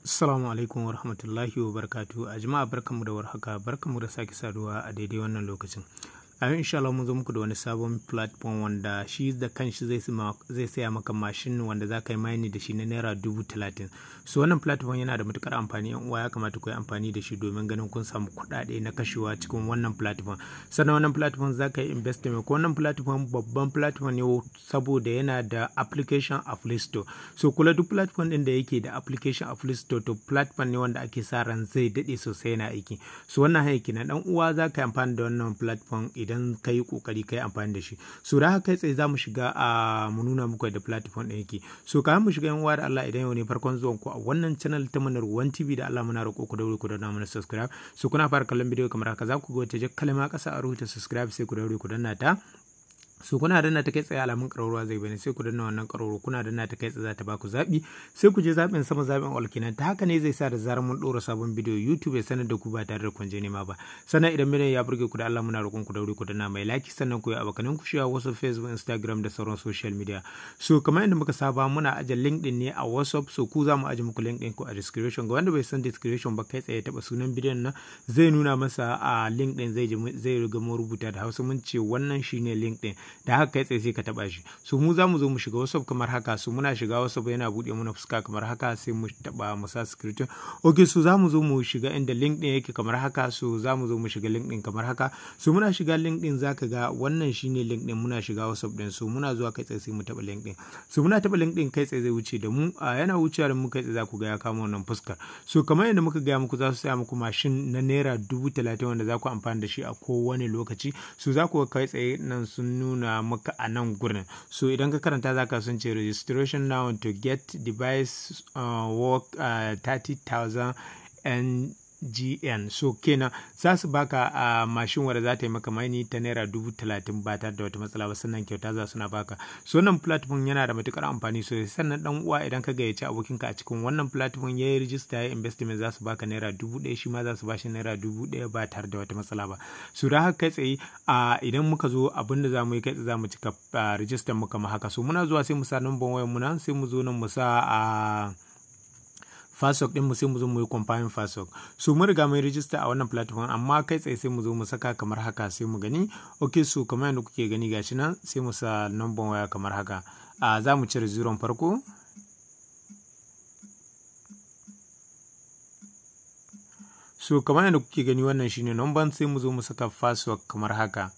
Assalamu alaikum wa rahmatullahi wa barakatuhu. A jama'a barkanmu da warhaka, barkanmu da sake saduwa a daidai wannan lokacin. A yau insha Allah mun zo muku da wani sabon platform wanda shi da kanshi zai saya maka mashin wanda za ka yi mining da shi na naira 30,000. So wannan platform yana da matukar amfani, yan uwa ya kamata ku yi amfani da shi domin ganin kun samu kuɗaɗe na kashewa cikin wannan platform. Sannan wannan platform za ka yi investment ko wannan platform babban platform ne saboda yana da application a Play Store. So kula duk platform din da yake da application a Play Store to platform ne wanda ake sa ran zai dade sosai yana aiki. So wannan haiki na dan uwa za ka yi amfani da wannan platform idan ka yi kokari ka yi amfani da shi. So da haka kai tsaye za mu shiga mu nuna muku da platform din yake. So ka mu shiga yan uwa da Allah, idan yau ne farkon zuwan ku a wannan channel ta Manar One TV da Allah muna roƙo ku daure ku danna mana subscribe. So kuna fara kallon bidiyo kamar haka za ku ga wata kalma ƙasa a rubuta subscribe sai ku daure ku danna ta. So kuna danna ta kai tsaye alamun ƙararrawa zai bane sai ku danna wannan ƙararrawa, kuna danna ta kai tsaye za ta baku zaɓi sai ku je zaɓin sama zaɓin all kenan. Ta haka ne zai sa da zarar mun ɗora sabon bidiyo YouTube ya sanar da ku ba tare da kun je nema ba. Sannan idan bidiyon ya burge ku da Allah muna roƙon ku daure ku danna mai like, sannan ku yi abokanin ku share WhatsApp, Facebook, Instagram da sauran social media. So kamar yadda muka saba muna aje link din ne a WhatsApp, so ku za mu aje muku link din ku a description. Ga wanda bai san description ba kai tsaye taɓa sunan bidiyon nan zai nuna masa a link din, zai riga mu rubuta da Hausa mun ce wannan shine link din. Da haka kai tsaye sai ka taba shi. So mu za mu zo mu shiga WhatsApp kamar haka. So muna shiga WhatsApp yana bude mana fuska kamar haka sai mu taba mu sa screen. Okay, so za mu zo mu shiga inda link din yake kamar haka. So za mu zo mu shiga link din kamar haka. So muna shiga link din zaka ga wannan shine link din, muna shiga WhatsApp din. So muna zuwa kai tsaye sai mu taba link din. So muna taba link din kai tsaye zai wuce da mu, yana wucewa da mu kai tsaye za ku ga ya kama wannan fuskar. So kamar yadda muka ga muku za su saya muku mashin na naira 30,000 wanda za ku amfani da shi a kowane lokaci. So za ku ga kai tsaye nan sun nuna maka a nan gurin. So idan ka karanta za ka sun ce registration now to get device work 30,000 NGN. So kenan za su baka mashin wadda za ta yi maka maini ta naira 30,000 ba tare da wata matsala ba, sannan kyauta za su na baka. So wannan platform yana da matukar amfani sosai. Sannan dan uwa idan ka gayyaci abokinka a cikin wannan platform ya yi rijista ya investment za su baka naira 1,000, shi ma za su bashi naira 1,000 ba tare da wata matsala ba. So da haka kai tsaye idan muka zo abinda za mu yi kai tsaye za mu cika rijistar mu kamar haka. So muna zuwa sai mu sa number wayar mu nan, sai mu zo nan mu sa Fasok din mu sai mu zo mu yi compile Fasok. So mun riga mun register a wannan platform, amma kai tsaye sai mu zo mu saka kamar haka sai mu gani. Okay, so kamar yadda kuke gani gashi nan sai mu sa number waya kamar haka. Za mu cire 0 farko. So kamar yadda kuke gani wannan shine number, sai mu zo mu saka password kamar haka.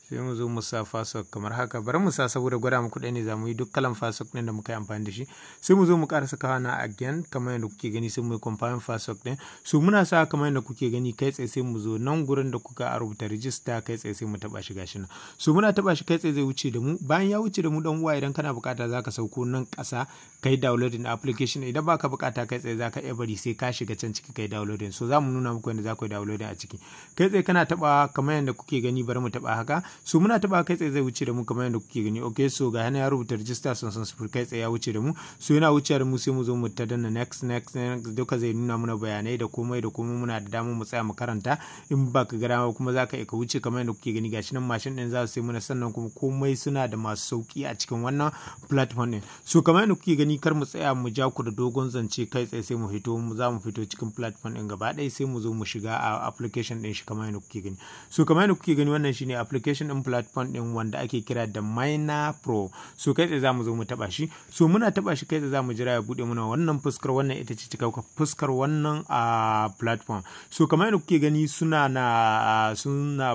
Sai mu zo mu sa password kamar haka. Bari mu sa saboda gwada muku ɗaya ne za mu yi duk kalan password ɗin da muka yi amfani da shi. Sai mu zo mu ƙara saka na again kamar yadda kuke gani sai mu yi confirm password ɗin. So muna sa kamar yadda kuke gani kai tsaye sai mu zo nan gurin da kuka rubuta register kai tsaye sai mu taɓa shi gashi nan. So muna taɓa shi kai tsaye zai wuce da mu. Bayan ya wuce da mu dan uwa idan kana buƙata za ka sauko nan ƙasa kai downloading application. Idan baka buƙata kai tsaye za ka iya bari sai ka shiga can ciki kai downloading. So za mu nuna muku yadda za ku yi downloading a ciki. Kai tsaye kana taɓa kamar yadda kuke gani, bari mu taɓa haka. So muna taba kai tsaye zai wuce da mu kamar yadda kuke gani. Okay, so ga yana ya rubuta register sun kai tsaye ya wuce da mu. So yana wuce da mu sai mu zo mu ta danna next duka zai nuna mana bayanai da komai muna da damar mu tsaya mu karanta. In ba ka ga dama kuma za ka iya ka wuce kamar yadda kuke gani gashi nan mashin din za su sai muna, sannan kuma komai suna da masu sauki a cikin wannan platform din. So kamar yadda kuke gani kar mu tsaya mu ja ku da dogon zance, kai tsaye sai mu fito, za mu fito cikin platform din gaba ɗaya sai mu zo mu shiga a application din shi kamar yadda kuke gani. So kamar yadda kuke gani wannan shine application din platform din wanda ake kira da Miner Pro. So kai tsaye zamu zo mu taba shi. So muna taba shi kai tsaye zamu jira ya bude mana wannan fuskar. Wannan ita ce cikakken fuskar wannan platform. So kamar yadda kuke gani suna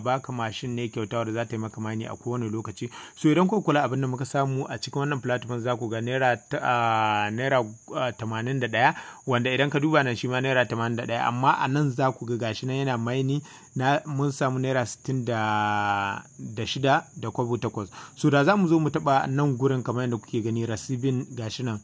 baka mashin ne kyauta da za ta yi maka mani a kowane lokaci. So idan ku kula abin da muka samu a cikin wannan platform za ku ga naira 81, wanda idan ka duba nan shi ma naira 81, amma a nan za ku ga gashi nan yana maini mun samu naira 66 da kwabo 8. So da za mu zo mu taba nan gurin kamar yadda kuke gani receiving gashi nan.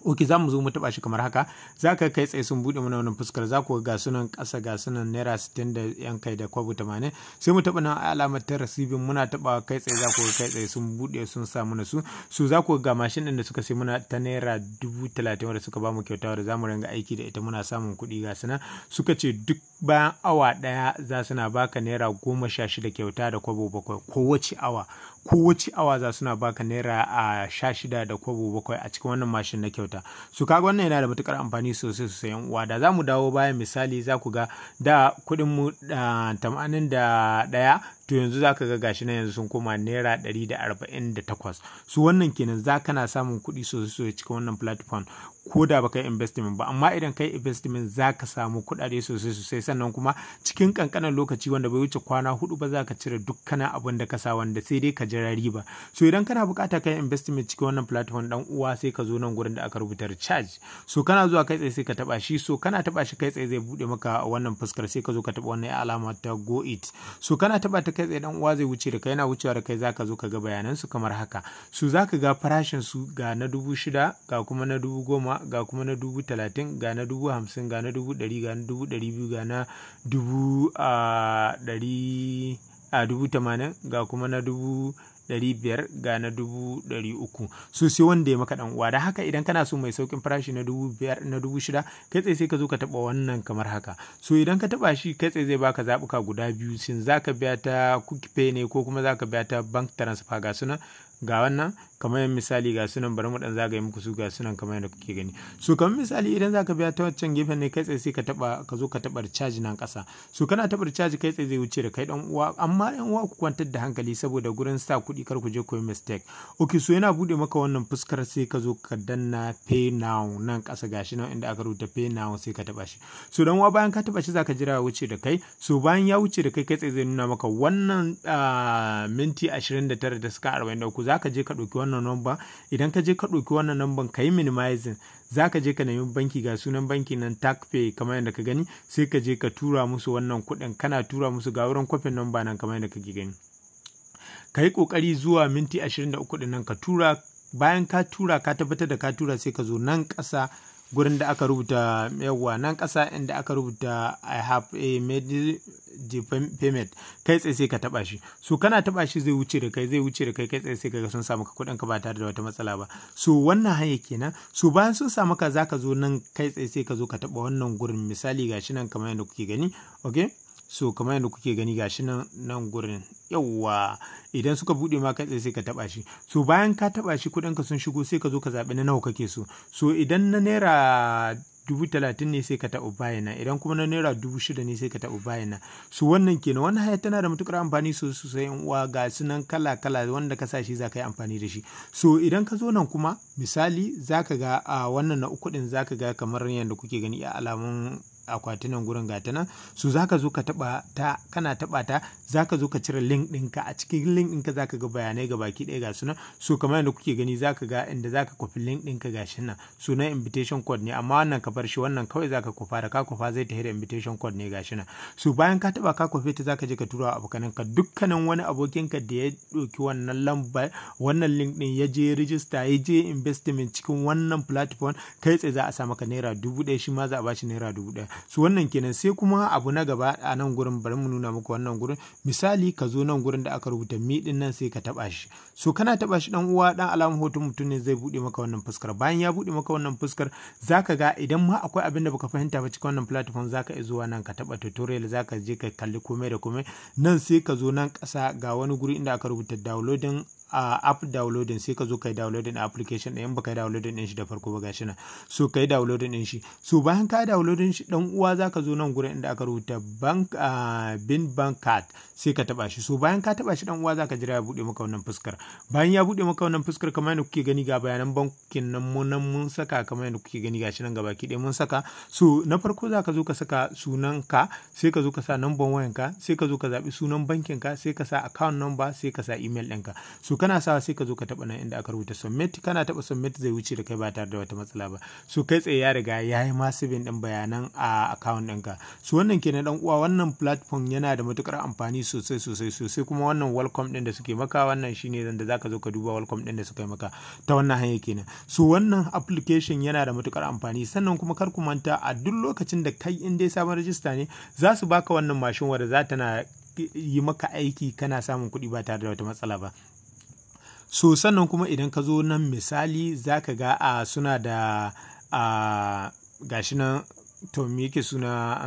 Ok, za mu zo mu taba shi kamar haka. Za ka kai tsaye sun bude mana wannan fuskar. Za ku ga sunan ƙasa ga sunan naira 60 da yan kai da kwabo 80. Sai mu taba nan alamar ta receiving, muna taba kai tsaye za ku ga kai tsaye sun bude sun sa mana su. So za ku ga mashin din da suka sai muna ta naira 30,000 wanda suka ba mu kyauta da za mu ringa aiki da ita muna samun kuɗi ga sunan. Suka ce duk bayan awa ɗaya za su na baka naira 16 kyauta da kwabo 7 kowace awa. kowace awa za suna baka naira 16 da kobo 7 a cikin wannan mashin na kyauta. So kaga wannan yana da matukar amfani sosai yan uwa. Da zamu dawo bayan misali za ku ga da kuɗin mu 81, to yanzu za ka ga gashi na yanzu sun koma naira 148. Su wannan kenan za kana samun kuɗi sosai cikin wannan platform ko da baka yi investment ba, amma idan kai investment za ka samu kuɗaɗe sosai, sannan kuma cikin kankanin lokaci wanda bai wuce kwana 4 ba za ka cire dukkanin abin da ka sa, wanda sai dai ka jira riba. So idan kana bukata kai investment cikin wannan platform dan uwa, sai ka zo nan gurin da aka rubuta recharge. So kana zuwa kai tsaye sai ka taba shi, so kana taba shi kai tsaye zai bude maka wannan fuskar, sai ka zo ka taba wannan alama ta go it. So kana taba ta kai tsaye dan uwa zai wuce da kai, yana wucewa da kai zaka zo ka ga bayanan su kamar haka. So zaka ga farashin su ga na 6,000, ga kuma na 10,000, ga kuma na 30,000, ga na 50,000, ga na 100,000, ga na 200,000, ga na 80,000, ga kuma na 500,000, ga na 300,000. So sai wanda ya maka dan uwa. Da haka idan kana so mai saukin farashi na 5,000, na 6,000, kai tsaye sai ka zo ka taba wannan kamar haka. So idan ka taba shi kai tsaye zai baka zabuka guda biyu, shin zaka biya ta quick pay ne ko kuma zaka biya ta bank transfer. Ga sunan, ga wannan kamar misali ga sunan, bari mu dan zagaye muku su, ga sunan kamar yadda kuke gani. So kamar misali idan zaka biya ta wancan gefen ne, kai tsaye sai ka zo ka taba charge nan kasa. So kana taba charge kai tsaye zai wuce da kai dan uwa, amma yan uwa ku kwantar da hankali saboda gurin sa kuɗi kar ku je ku yi mistake. Okay, so yana bude maka wannan fuskar, sai ka zo ka danna pay now nan kasa, gashi nan inda aka rubuta pay now, sai ka taba shi. So dan uwa bayan ka taba shi zaka jira wuce da kai. So bayan ya wuce da kai, kai tsaye zai nuna maka wannan minti 29 da suka 43. Zaka je ka ɗauki wannan number. Idan ka je ka ɗauki wannan number ka yi minimizing, za ka je ka nemi banki, ga sunan banki nan TagPay kamar yadda ka gani, sai ka je ka tura musu wannan kuɗin. Kana tura musu ga wurin kwafin number nan kamar yadda kake gani. Ka yi ƙoƙari zuwa minti 23 ɗin nan ka tura. Bayan ka tura ka tabbatar da ka tura, sai ka zo nan ƙasa gurin da aka rubuta yawa nan ƙasa inda aka rubuta I have a made the payment, kai tsaye sai ka taba shi. So kana taba shi zai wuce da kai, kai tsaye sai kaga sun samu ka kuɗin ka ba tare da wata matsala ba. So wannan hanya kenan. So bayan sun samu ka zaka zo nan kai tsaye sai ka zo ka taba wannan gurin, misali gashi nan kamar yadda kuke gani. Okay, so kamar yadda kuke gani gashi nan gurin yawa, idan suka bude ma kai tsaye sai ka taba shi. So bayan ka taba shi kuɗin ka sun shigo, sai ka zo ka zaɓi na nawa kake so. So idan na naira 30,000 ne sai ka taɓa bayana, idan kuma na naira 6,000 ne sai ka taɓa bayana. So wannan kenan. Wannan haya tana da matukar amfani sosai yan uwa, ga sunan kala wanda ka sa shi za ka yi amfani da shi. So idan ka zo nan kuma misali za ka ga wannan na 3 din, za ka ga kamar yadda kuke gani a alamun akwatinan gurin gata nan. So zaka zo ka taba ta, kana taba ta zaka zo ka cire link ɗinka. A cikin link ɗinka zaka ga bayanai ga baki ɗaya ga sunan. So kamar yadda kuke gani zaka ga inda zaka kwafi link ɗinka gashi nan. So na invitation code ne, amma wannan ka bar shi, wannan kawai zaka kwafa. Da ka kwafa zai tafi da invitation code ne gashi nan. So bayan ka taba ka kwafe ta zaka je ka tura wa abokananka. Dukkanin wani abokinka da ya ɗauki wannan lamba, wannan link ɗin, ya je Rijista, ya je investment cikin wannan platform, kai tsaye za a sa maka naira 1,000, shi ma za a bashi naira 1,000. So wannan kenan. Sai kuma abu na gaba a nan gurin, bari mu nuna muku wannan gurin. Misali ka zo nan gurin da aka rubuta mi din nan, sai ka taba shi. So kana taba shi dan uwa, dan alamun hoton mutum ne zai bude maka wannan fuskar. Bayan ya bude maka wannan fuskar, zaka ga idan ma akwai abin da baka fahimta ba cikin wannan platform, zaka iya zuwa nan ka taba tutorial, zaka je ka kalli komai da komai. Nan sai ka zo nan kasa ga wani guri inda aka rubuta downloading app downloading, sai ka zo kai downloading application ɗin. Baka yi downloading ɗin shi da farko ba gashi nan. So kai downloading ɗin shi. So bayan ka downloading shi dan uwa, zaka zo nan gurin inda aka rubuta bin bank card, sai ka taba shi. So bayan ka taba shi dan uwa, zaka jira ya bude maka wannan fuskar. Bayan ya bude maka wannan fuskar, kamar yadda kuke gani ga bayanan bankin nan mun saka, kamar yadda kuke gani gashi nan gabaki ɗaya mun saka. So na farko zaka zo ka saka sunan ka, sai ka zo ka sa number wayan ka, sai ka zo ka zabi sunan bankin ka, sai ka sa account number, sai ka sa email ɗinka. So kana sawa sai ka zo ka taba nan inda aka rubuta submit. Kana taba submit zai wuce da kai ba tare da wata matsala ba. So kai tsaye ya riga ya yi masibin din bayanan a account ɗinka. So wannan kenan dan uwa, wannan platform yana da matukar amfani sosai. Kuma wannan welcome din da suke maka, wannan shine da zaka zo ka duba welcome din da suka yi maka ta wannan hanya kenan. So wannan application yana da matukar amfani. Sannan kuma kar ku manta, a duk lokacin da kai in dai sabon rajista ne, za su baka wannan mashin wadda za ta na yi maka aiki, kana samun kuɗi ba tare da wata matsala ba. So sannan kuma idan ka zo nan misali zaka ga suna da gashi nan, to me yake suna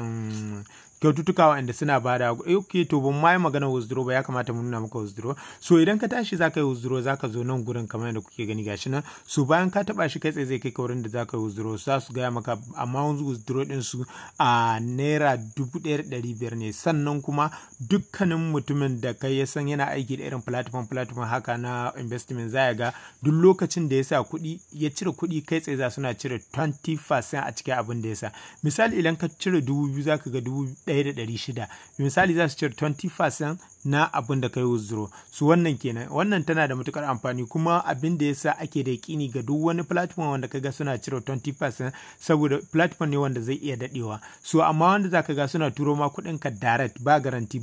kyaututtuka wanda suna bada okay to ban mai magana withdraw ba, ya kamata mu nuna maka withdraw. So idan ka tashi zaka yi withdraw zaka zo nan gurin kamar yadda kuke gani gashi nan. So bayan ka taba shi kai tsaye zai kai ka wurin da zaka yi withdraw, za su gaya maka amount withdraw din su a naira 1500 ne. Sannan kuma dukkanin mutumin da kai ya san yana aiki da irin platform haka na investment za ya ga duk lokacin da ya sa kuɗi ya cire kuɗi kai tsaye za suna cire 20% a cikin abin da ya sa. Misali idan ka cire 2000 zaka ga 1600, misali za su cire 20% na abin da kai withdraw. Su wannan kenan, wannan tana da matukar amfani kuma abin da yasa ake da yakini ga duk wani platform wanda kaga suna cire 20% saboda platform ne wanda zai iya dadewa. So amma wanda zaka ga suna turo ma kuɗin ka direct ba garanti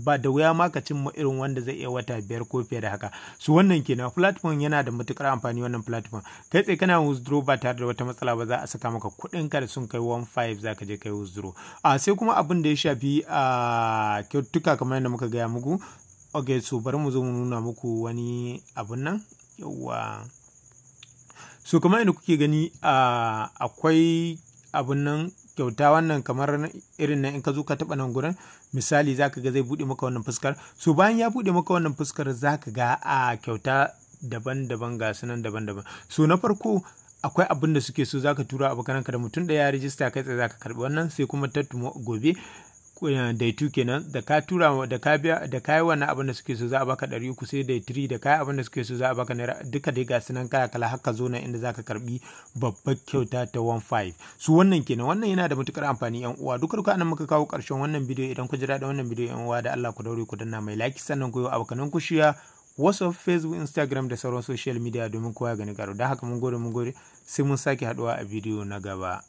ba da wuya ma ka cimma irin wanda zai iya wata 5 ko fiye da haka. So wannan kenan, platform yana da matukar amfani wannan platform. Kai tsaye kana withdraw ba tare da wata matsala ba, za a saka maka kuɗin ka da sun kai 15 zaka je kai withdraw. Sai kuma abin da ya shafi kyautuka kamar yadda muka gaya muku. Okay, so bari mu zo mu nuna muku wani abun nan. Yawwa. So kamar yadda kuke gani akwai abun nan kyauta wannan kamar irin nan in ka zo ka taba nan gurin misali zaka ga zai bude maka wannan fuskar. So bayan ya bude maka wannan fuskar zaka ga kyauta daban-daban ga sunan daban-daban. So na farko akwai abin da suke so zaka tura abokananka da mutum da ya rijista kai tsaye zaka karbi wannan, sai kuma ta gobe day 2 kenan da ka tura da ka biya da kai wannan abin da suke so za a baka 300, sai day 3 da kai abin da suke so za a baka naira duka dai ga sunan kala kala haka zo nan inda zaka karbi babbar kyauta ta 15. su wannan kenan, wannan yana da matukar amfani yan uwa. Duka anan muka kawo karshen wannan bidiyo. Idan ku ji daɗin wannan bidiyo yan uwa da Allah ku daure ku danna mai like, sannan ku yi abokanan ku share WhatsApp, Facebook, Instagram da sauran social media domin kowa ya gani karo. Da haka mun gode sai mun sake haduwa a bidiyo na gaba.